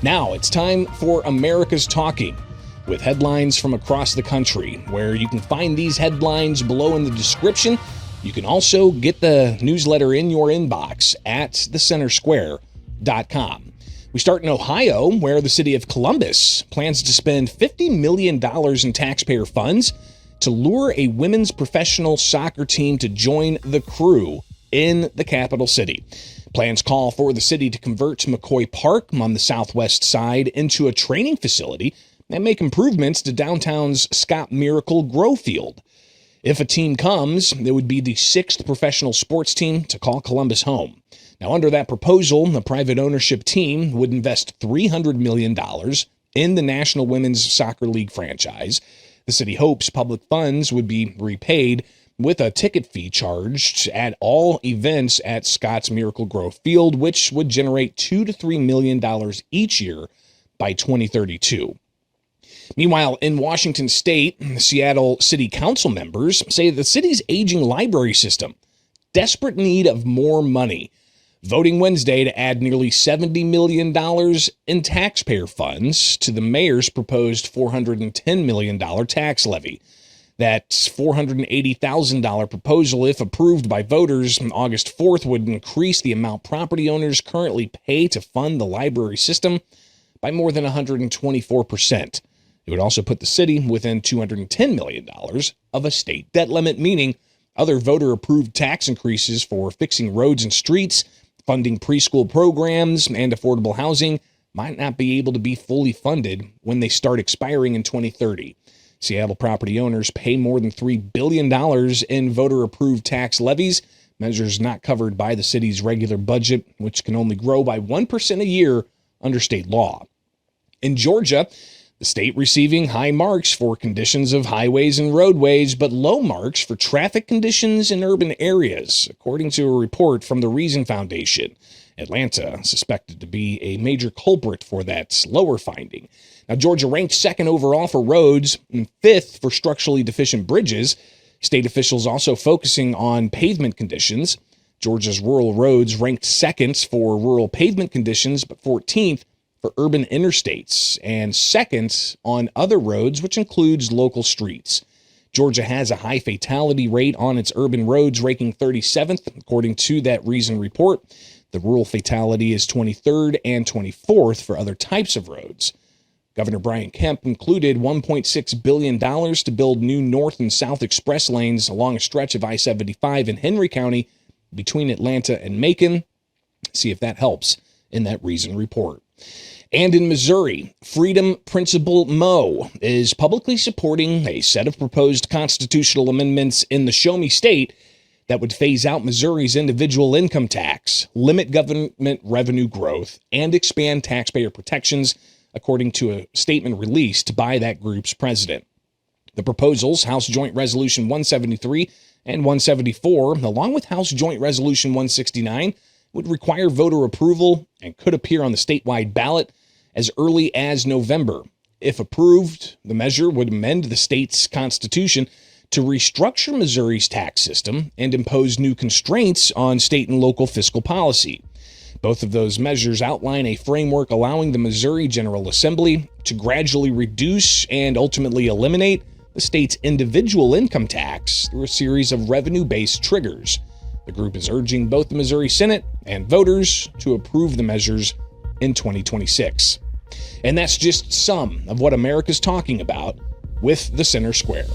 Now it's time for America's Talking, with headlines from across the country, where you can find these headlines below in the description. You can also get the newsletter in your inbox at thecentersquare.com. We start in Ohio, where the city of Columbus plans to spend $50 million in taxpayer funds to lure a women's professional soccer team to join the crew in the capital city. Plans call for the city to convert McCoy Park on the southwest side into a training facility and make improvements to downtown's Scott Miracle Grow Field. If a team comes, it would be the sixth professional sports team to call Columbus home. Now, under that proposal, the private ownership team would invest $300 million in the National Women's Soccer League franchise. The city hopes public funds would be repaid with a ticket fee charged at all events at Scott's Miracle Grow Field, which would generate $2 to $3 million each year by 2032. Meanwhile, in Washington State, Seattle City Council members say the city's aging library system, desperate need of more money, voting Wednesday to add nearly $70 million in taxpayer funds to the mayor's proposed $410 million tax levy. That $480,000 proposal, if approved by voters on August 4th, would increase the amount property owners currently pay to fund the library system by more than 124%. It would also put the city within $210 million of a state debt limit, meaning other voter-approved tax increases for fixing roads and streets, funding preschool programs, and affordable housing might not be able to be fully funded when they start expiring in 2030. Seattle property owners pay more than $3 billion in voter-approved tax levies, measures not covered by the city's regular budget, which can only grow by 1% a year under state law. In Georgia, the state receiving high marks for conditions of highways and roadways, but low marks for traffic conditions in urban areas, according to a report from the Reason Foundation. Atlanta suspected to be a major culprit for that lower finding. Now, Georgia ranked second overall for roads and fifth for structurally deficient bridges. State officials also focusing on pavement conditions. Georgia's rural roads ranked second for rural pavement conditions, but 14th for urban interstates, and second on other roads, which includes local streets. Georgia has a high fatality rate on its urban roads, ranking 37th, according to that Reason report. The rural fatality is 23rd and 24th for other types of roads. Governor Brian Kemp included $1.6 billion to build new north and south express lanes along a stretch of I-75 in Henry County between Atlanta and Macon. See if that helps in that Reason report. And in Missouri, Freedom Principal Mo is publicly supporting a set of proposed constitutional amendments in the Show Me State that would phase out Missouri's individual income tax, limit government revenue growth, and expand taxpayer protections, according to a statement released by that group's president. The proposals, House Joint Resolution 173 and 174, along with House Joint Resolution 169, would require voter approval and could appear on the statewide ballot as early as November. If approved, the measure would amend the state's constitution to restructure Missouri's tax system and impose new constraints on state and local fiscal policy. Both of those measures outline a framework allowing the Missouri General Assembly to gradually reduce and ultimately eliminate the state's individual income tax through a series of revenue-based triggers. The group is urging both the Missouri Senate and voters to approve the measures in 2026. And that's just some of what America's talking about with the Center Square.